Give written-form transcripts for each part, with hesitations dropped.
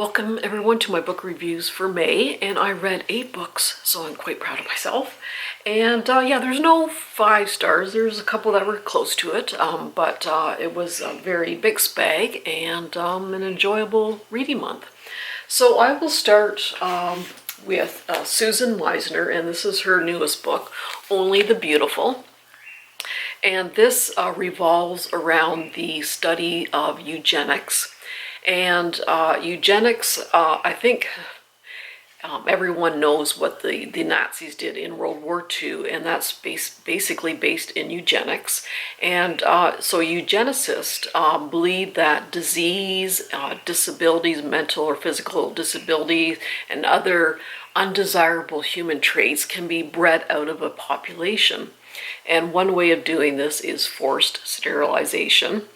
Welcome everyone to my book reviews for May, and I read 8 books, so I'm quite proud of myself. And yeah, there's no 5 stars. There's a couple that were close to it, but it was a very mixed bag and an enjoyable reading month. So I will start with Susan Meisner, and this is her newest book, Only the Beautiful. And this revolves around the study of eugenics. And eugenics, I think everyone knows what the Nazis did in World War II, and that's basically based in eugenics. And so eugenicists believe that disease, disabilities, mental or physical disabilities, and other undesirable human traits can be bred out of a population. And one way of doing this is forced sterilization.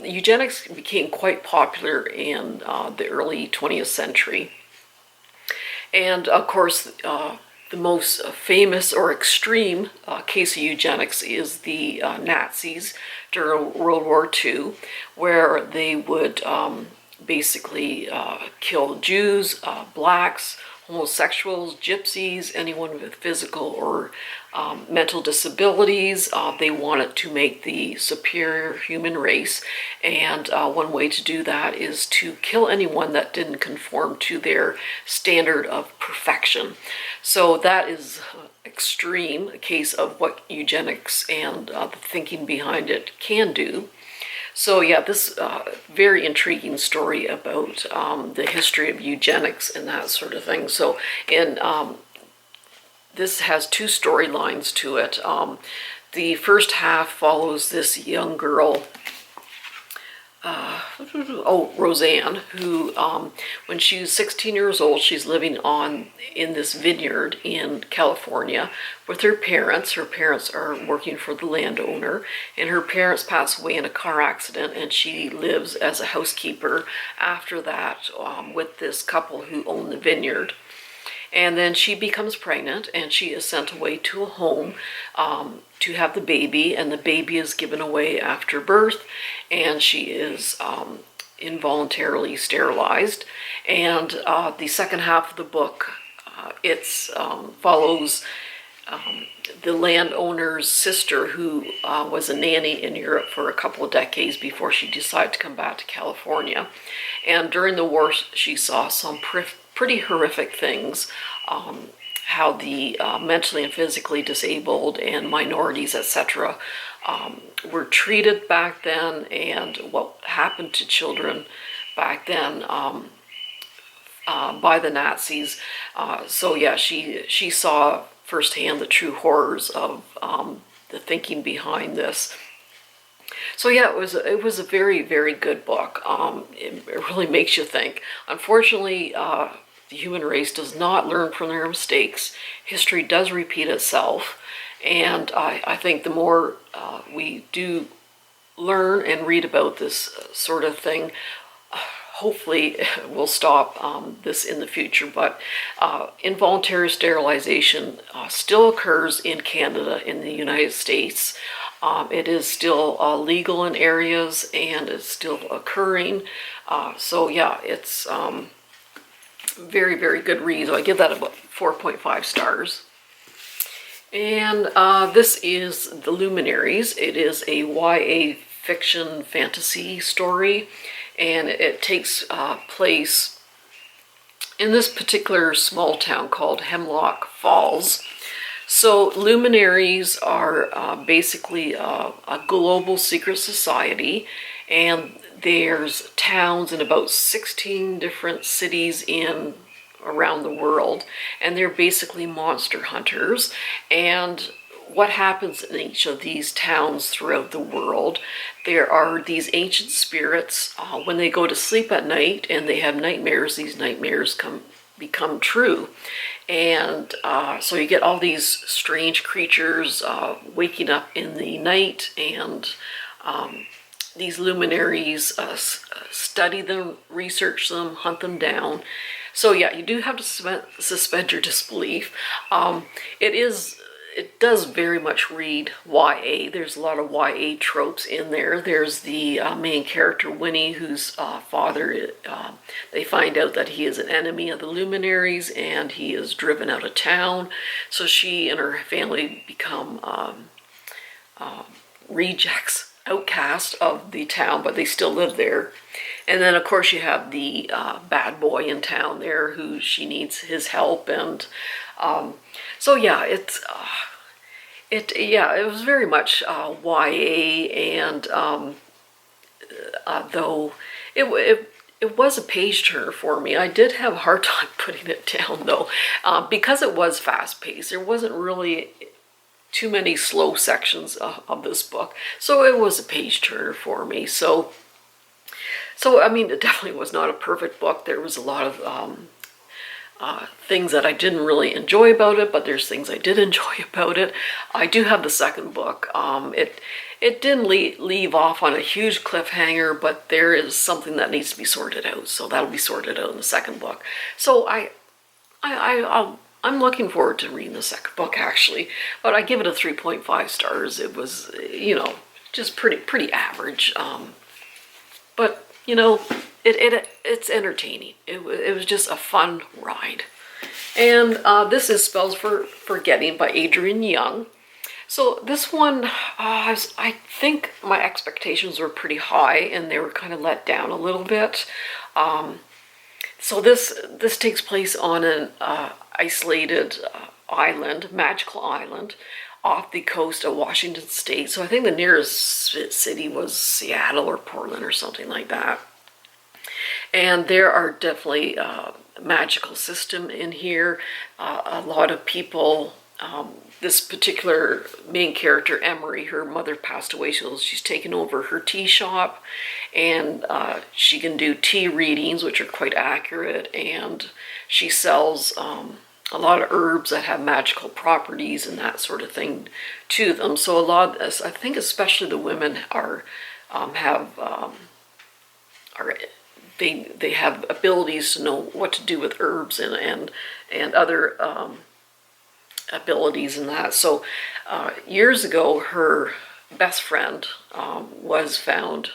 Eugenics became quite popular in the early 20th century. And of course, the most famous or extreme case of eugenics is the Nazis during World War II, where they would basically kill Jews, blacks, homosexuals, gypsies, anyone with physical or mental disabilities. They wanted to make the superior human race, and one way to do that is to kill anyone that didn't conform to their standard of perfection. So that is extreme case of what eugenics and the thinking behind it can do. So yeah, this very intriguing story about the history of eugenics and that sort of thing. So this has 2 storylines to it. The first half follows this young girl, Roseanne, who when she was 16 years old, she's living in this vineyard in California with her parents. Her parents are working for the landowner, and her parents pass away in a car accident, and she lives as a housekeeper after that with this couple who own the vineyard. And then she becomes pregnant, and she is sent away to a home to have the baby, and the baby is given away after birth, and she is involuntarily sterilized. And the second half of the book, it follows the landowner's sister, who was a nanny in Europe for a couple of decades before she decided to come back to California. And during the war, she saw some pretty horrific things, how the mentally and physically disabled and minorities, etc., were treated back then, and what happened to children back then by the Nazis. So yeah, she saw firsthand the true horrors of the thinking behind this. So yeah, it was a very, very good book. It really makes you think. Unfortunately, the human race does not learn from their mistakes. History does repeat itself, and I think the more we do learn and read about this sort of thing, hopefully we'll stop this in the future. But involuntary sterilization still occurs in Canada, in the United States. It is still legal in areas, and it's still occurring. So yeah, it's very, very good read. So I give that about 4.5 stars. And this is The Luminaries. It is a YA fiction fantasy story, and it takes place in this particular small town called Hemlock Falls. So luminaries are basically a global secret society, and there's towns in about 16 different cities around the world, and they're basically monster hunters. And what happens in each of these towns throughout the world, there are these ancient spirits. When they go to sleep at night and they have nightmares, these nightmares become true. And so you get all these strange creatures waking up in the night, and these luminaries study them, research them, hunt them down. So yeah, you do have to suspend your disbelief. it does very much read YA. There's a lot of YA tropes in there. There's the main character, Winnie, whose father, they find out that he is an enemy of the luminaries and he is driven out of town. So she and her family become rejects, outcast of the town, but they still live there. And then, of course, you have the bad boy in town there who she needs his help. And so, yeah, it was very much YA, and though it was a page turner for me. I did have a hard time putting it down, though, because it was fast-paced. There wasn't really too many slow sections of this book, so it was a page turner for me. So I mean, it definitely was not a perfect book. There was a lot of things that I didn't really enjoy about it, but there's things I did enjoy about it. I do have the second book. It didn't leave off on a huge cliffhanger, but there is something that needs to be sorted out. So that'll be sorted out in the second book. So I'm looking forward to reading the second book, actually. But I give it a 3.5 stars. It was, you know, just pretty average. But you know, it's entertaining. It was just a fun ride. And this is Spells for Forgetting by Adrienne Young. So this one, I think my expectations were pretty high and they were kind of let down a little bit. So this takes place on an isolated island, magical island, off the coast of Washington State. So I think the nearest city was Seattle or Portland or something like that. And there are definitely a magical system in here. A lot of people, this particular main character, Emery, her mother passed away, so she's taken over her tea shop, and she can do tea readings, which are quite accurate, and she sells a lot of herbs that have magical properties and that sort of thing to them. So a lot of this, I think especially the women they have abilities to know what to do with herbs and other abilities and that. So years ago, her best friend was found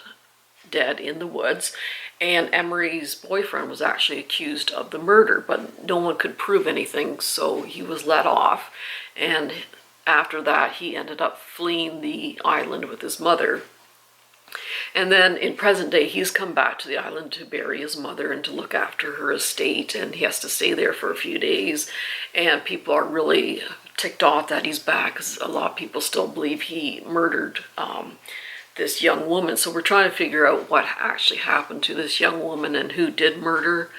dead in the woods, and Emery's boyfriend was actually accused of the murder, but no one could prove anything, so he was let off. And after that, he ended up fleeing the island with his mother. And then in present day, he's come back to the island to bury his mother and to look after her estate, and he has to stay there for a few days. And people are really ticked off that he's back, because a lot of people still believe he murdered this young woman. So we're trying to figure out what actually happened to this young woman and who did murder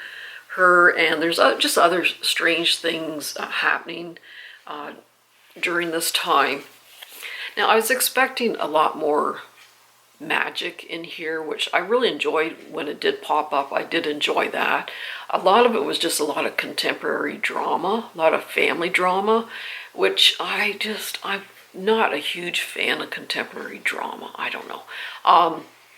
her. And there's just other strange things happening during this time. Now, I was expecting a lot more magic in here, which I really enjoyed when it did pop up. I did enjoy that. A lot of it was just a lot of contemporary drama, a lot of family drama, which I'm not a huge fan of contemporary drama. I don't know.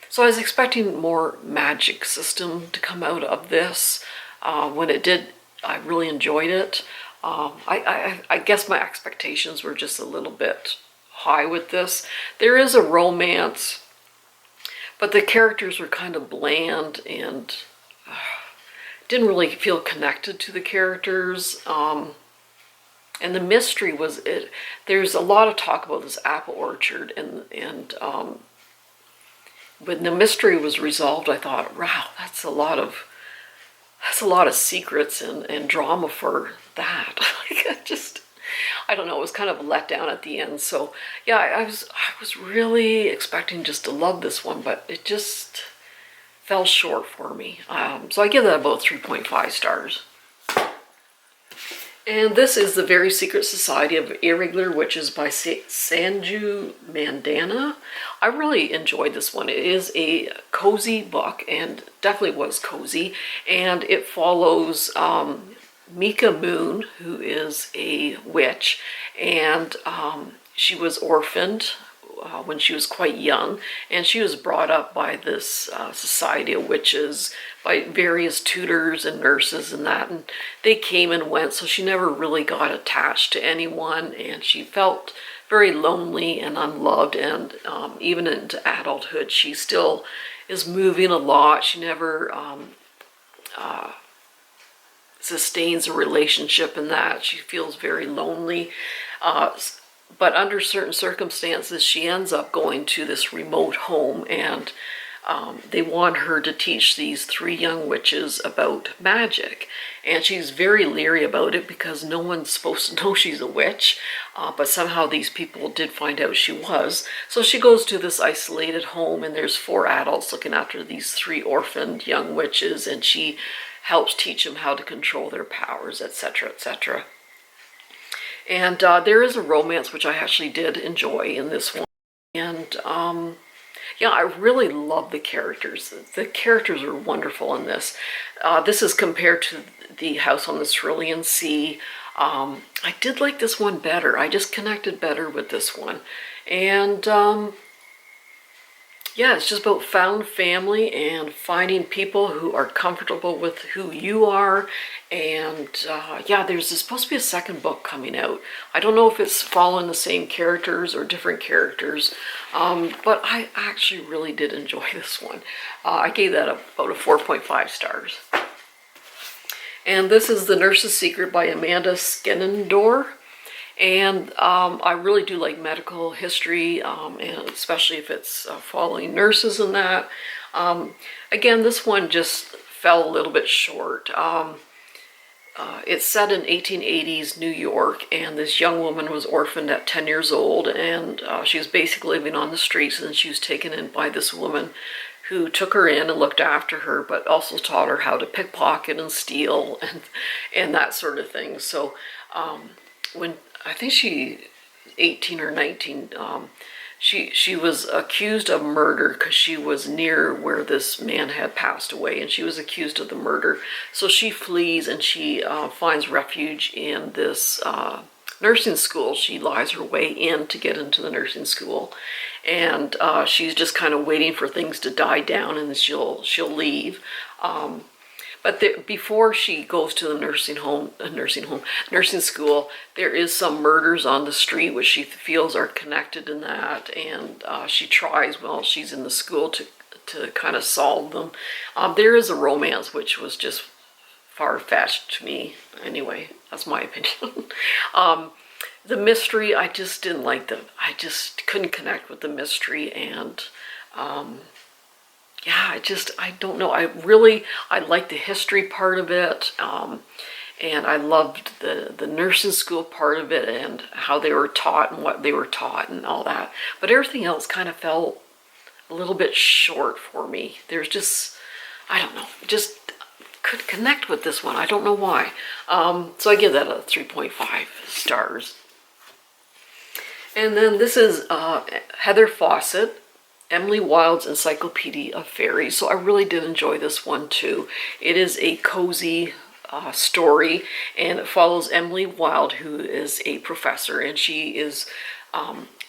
So I was expecting more magic system to come out of this. When it did, I really enjoyed it. I guess my expectations were just a little bit high with this. There is a romance, but the characters were kind of bland and didn't really feel connected to the characters. And the mystery was it. There's a lot of talk about this apple orchard, and when the mystery was resolved, I thought, wow, that's a lot of secrets and drama for that. I don't know. It was kind of a letdown at the end. So yeah, I was really expecting just to love this one, but it just fell short for me. So I give that about 3.5 stars. And this is The Very Secret Society of Irregular Witches by Sanju Mandana. I really enjoyed this one. It is a cozy book, and definitely was cozy. And it follows Mika Moon, who is a witch, and she was orphaned when she was quite young, and she was brought up by this society of witches, by various tutors and nurses and that, and they came and went, so she never really got attached to anyone, and she felt very lonely and unloved, and even into adulthood she still is moving a lot. She never sustains a relationship in that. She feels very lonely. But under certain circumstances, she ends up going to this remote home, and they want her to teach these 3 young witches about magic. And she's very leery about it because no one's supposed to know she's a witch, but somehow these people did find out she was. So she goes to this isolated home, and there's 4 adults looking after these 3 orphaned young witches, and she helps teach them how to control their powers, etc., etc. And there is a romance, which I actually did enjoy in this one. And yeah, I really love the characters. The characters are wonderful in this. This is compared to the House on the Cerulean Sea. I did like this one better. I just connected better with this one. And yeah, it's just about found family and finding people who are comfortable with who you are. And yeah, there's supposed to be a second book coming out. I don't know if it's following the same characters or different characters, but I actually really did enjoy this one. I gave that about a 4.5 stars. And this is The Nurse's Secret by Amanda Skenendor. And I really do like medical history, and especially if it's following nurses and that. Again, this one just fell a little bit short. It's set in 1880s New York, and this young woman was orphaned at 10 years old, and she was basically living on the streets, and she was taken in by this woman who took her in and looked after her, but also taught her how to pickpocket and steal and that sort of thing. So when I think she 18 or 19, she was accused of murder because she was near where this man had passed away, and she was accused of the murder. So she flees, and she finds refuge in this nursing school. She lies her way in to get into the nursing school, and she's just kind of waiting for things to die down, and then she'll leave. But before she goes to the nursing school, there is some murders on the street which she feels are connected in that, and she tries while she's in the school to kind of solve them. There is a romance which was just far-fetched to me. Anyway, that's my opinion. The mystery, I just didn't like I just couldn't connect with the mystery, and yeah, I don't know. I liked the history part of it, and I loved the nursing school part of it, and how they were taught and what they were taught and all that. But everything else kind of fell a little bit short for me. There's just, I don't know, just could connect with this one. I don't know why. So I give that a 3.5 stars. And then this is Heather Fawcett, Emily Wilde's Encyclopedia of Fairies. So I really did enjoy this one too. It is a cozy story, and it follows Emily Wilde, who is a professor, and she is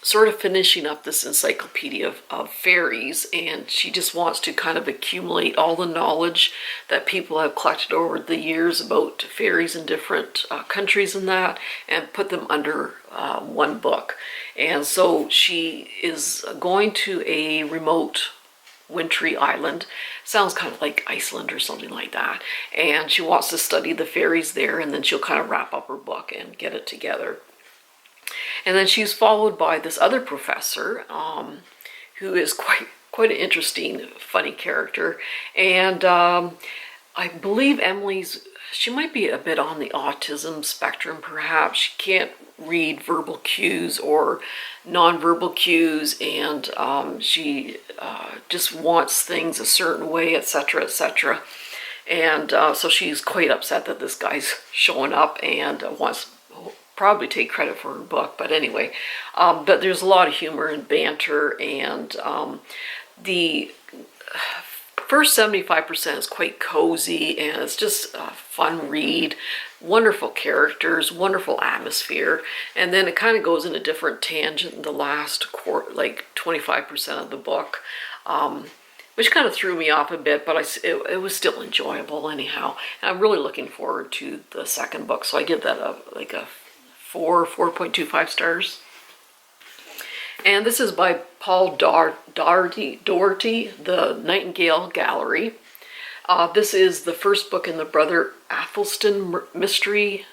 sort of finishing up this encyclopedia of fairies, and she just wants to kind of accumulate all the knowledge that people have collected over the years about fairies in different countries and that, and put them under one book. And so she is going to a remote wintry island. Sounds kind of like Iceland or something like that. And she wants to study the fairies there, and then she'll kind of wrap up her book and get it together. And then she's followed by this other professor, who is quite an interesting, funny character. And I believe she might be a bit on the autism spectrum, perhaps. She can't read verbal cues or nonverbal cues, and she just wants things a certain way, etc., etc. And so she's quite upset that this guy's showing up and wants probably take credit for her book, but anyway, but there's a lot of humor and banter, and the first 75% is quite cozy, and it's just a fun read. Wonderful characters, wonderful atmosphere, and then it kind of goes in a different tangent in the last quarter, like 25% of the book, which kind of threw me off a bit, but it was still enjoyable anyhow. And I'm really looking forward to the second book, so I give that like a 4.25 stars. And this is by Paul Doherty, The Nightingale Gallery. This is the first book in the Brother Athelstan mystery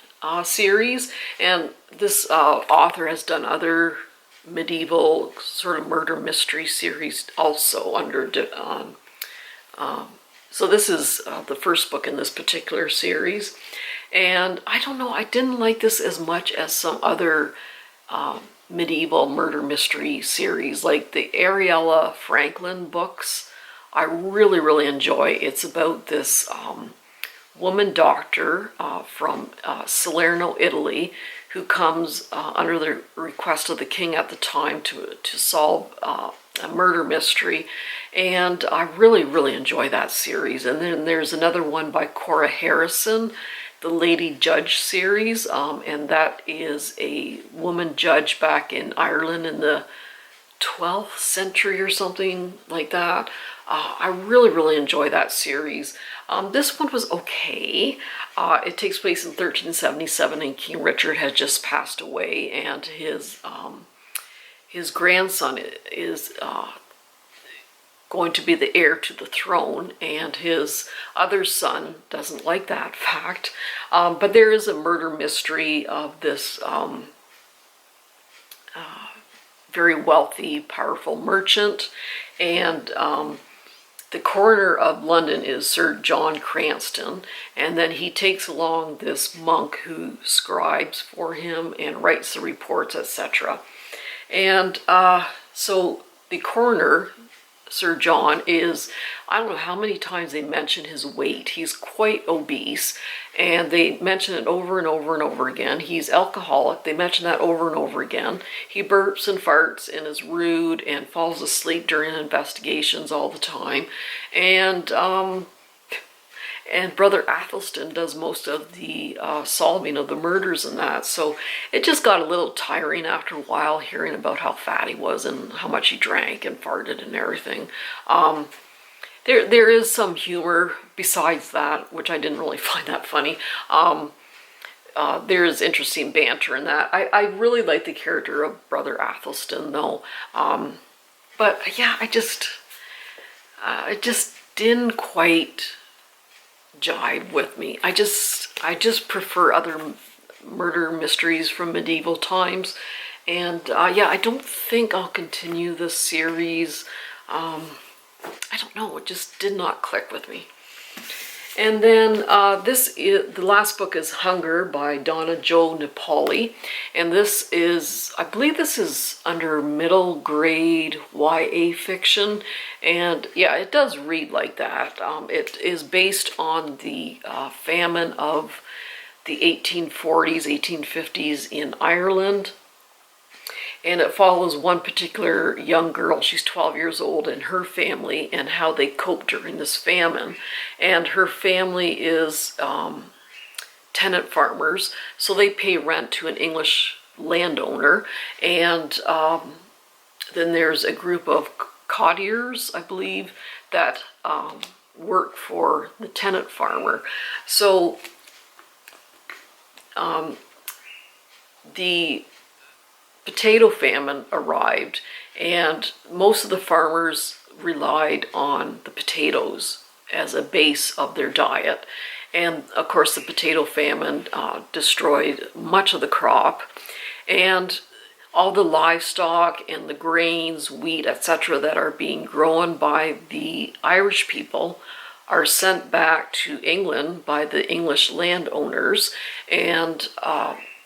series, and this author has done other medieval sort of murder mystery series also under so this is the first book in this particular series. And I don't know, I didn't like this as much as some other medieval murder mystery series, like the Ariella Franklin books. I really enjoy. It's about this woman doctor from Salerno, Italy, who comes under the request of the king at the time to solve a murder mystery. And I really enjoy that series. And then there's another one by Cora Harrison, the Lady Judge series, and that is a woman judge back in Ireland in the 12th century or something like that. I really enjoy that series. This one was okay. It takes place in 1377, and King Richard has just passed away, and his grandson is going to be the heir to the throne, and his other son doesn't like that fact. But there is a murder mystery of this very wealthy, powerful merchant, and the coroner of London is Sir John Cranston, and then he takes along this monk who scribes for him and writes the reports, etc. And so the coroner, Sir John, is, I don't know how many times they mention his weight. He's quite obese, and they mention it over and over again. He's alcoholic. They mention that over and over again. He burps and farts and is rude and falls asleep during investigations all the time. And Brother Athelstan does most of the solving of the murders and that. So it just got a little tiring after a while, hearing about how fat he was and how much he drank and farted and everything. There is some humor besides that, which I didn't really find that funny. There is interesting banter in that. I really like the character of Brother Athelstan, though. But yeah, it just didn't quite jive with me. I just prefer other murder mysteries from medieval times. And yeah, I don't think I'll continue this series. I don't know, it just did not click with me. And then the last book is Hunger by Donna Jo Napoli. And this is, I believe this is under middle grade YA fiction. And yeah, it does read like that. It is based on the famine of the 1840s, 1850s in Ireland. And it follows one particular young girl, she's 12 years old, and her family, and how they cope during this famine. And her family is tenant farmers, so they pay rent to an English landowner. And then there's a group of cottiers, I believe, that work for the tenant farmer. So the potato famine arrived, and most of the farmers relied on the potatoes as a base of their diet. And of course the potato famine destroyed much of the crop, and all the livestock and the grains, wheat, etc. that are being grown by the Irish people are sent back to England by the English landowners. And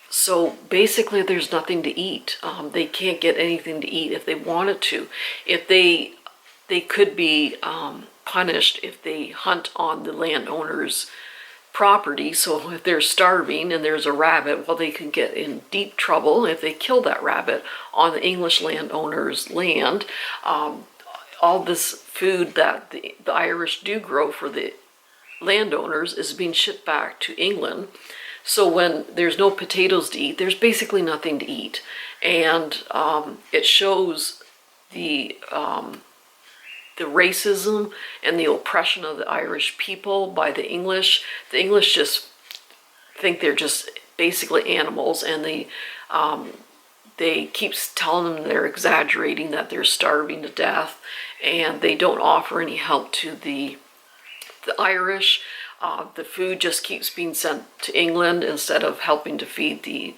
so basically there's nothing to eat. They can't get anything to eat if they wanted to. If they could be punished if they hunt on the landowner's property. So if they're starving and there's a rabbit, well, they can get in deep trouble if they kill that rabbit on the English landowner's land. all this food that the Irish do grow for the landowners is being shipped back to England. So when there's no potatoes to eat, there's basically nothing to eat. And it shows the racism and the oppression of the Irish people by the English. The English just think they're just basically animals, and they keep telling them they're exaggerating, that they're starving to death, and they don't offer any help to the Irish. The food just keeps being sent to England instead of helping to feed the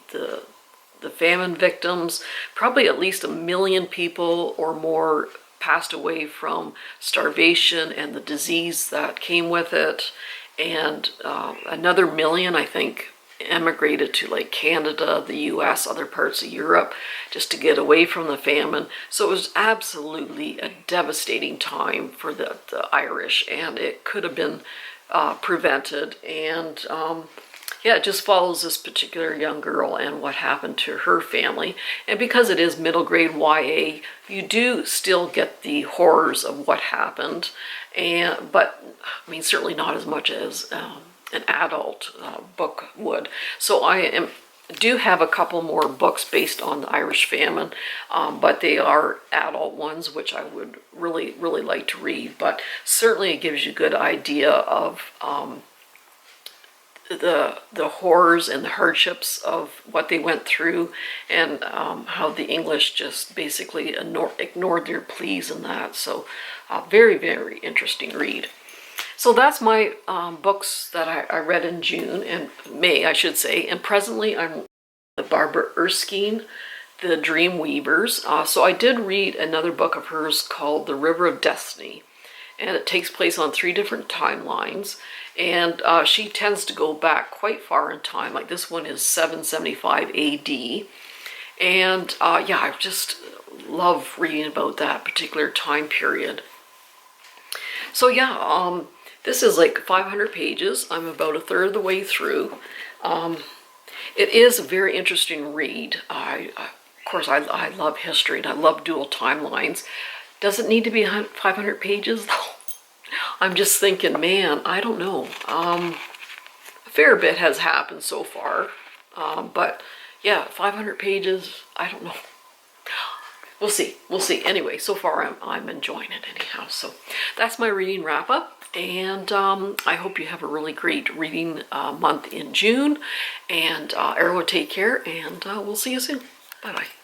famine victims. Probably at least 1 million people or more passed away from starvation and the disease that came with it. And another 1 million, I think, emigrated to like Canada, the US, other parts of Europe, just to get away from the famine. So it was absolutely a devastating time for the Irish, and it could have been prevented. And yeah, it just follows this particular young girl and what happened to her family. And because it is middle grade YA, you do still get the horrors of what happened, but I mean, certainly not as much as an adult book would. So I do have a couple more books based on the Irish famine, but they are adult ones, which I would really, really like to read. But certainly it gives you a good idea of the horrors and the hardships of what they went through, and how the English just basically ignored their pleas and that. So very, very interesting read. So that's my books that I read in June and May, I should say. And presently I'm the Barbara Erskine, The Dream Weavers. So I did read another book of hers called The River of Destiny. And it takes place on 3 different timelines. And she tends to go back quite far in time. Like this one is 775 AD. And yeah, I just love reading about that particular time period. So yeah, this is like 500 pages. I'm about a third of the way through. It is a very interesting read. Of course, I love history and I love dual timelines. Does it need to be 500 pages though? I'm just thinking, man, I don't know. A fair bit has happened so far. But yeah, 500 pages, I don't know. We'll see. We'll see. Anyway, so far I'm enjoying it anyhow. So that's my reading wrap up. And I hope you have a really great reading month in June. And everyone take care, and we'll see you soon. Bye-bye.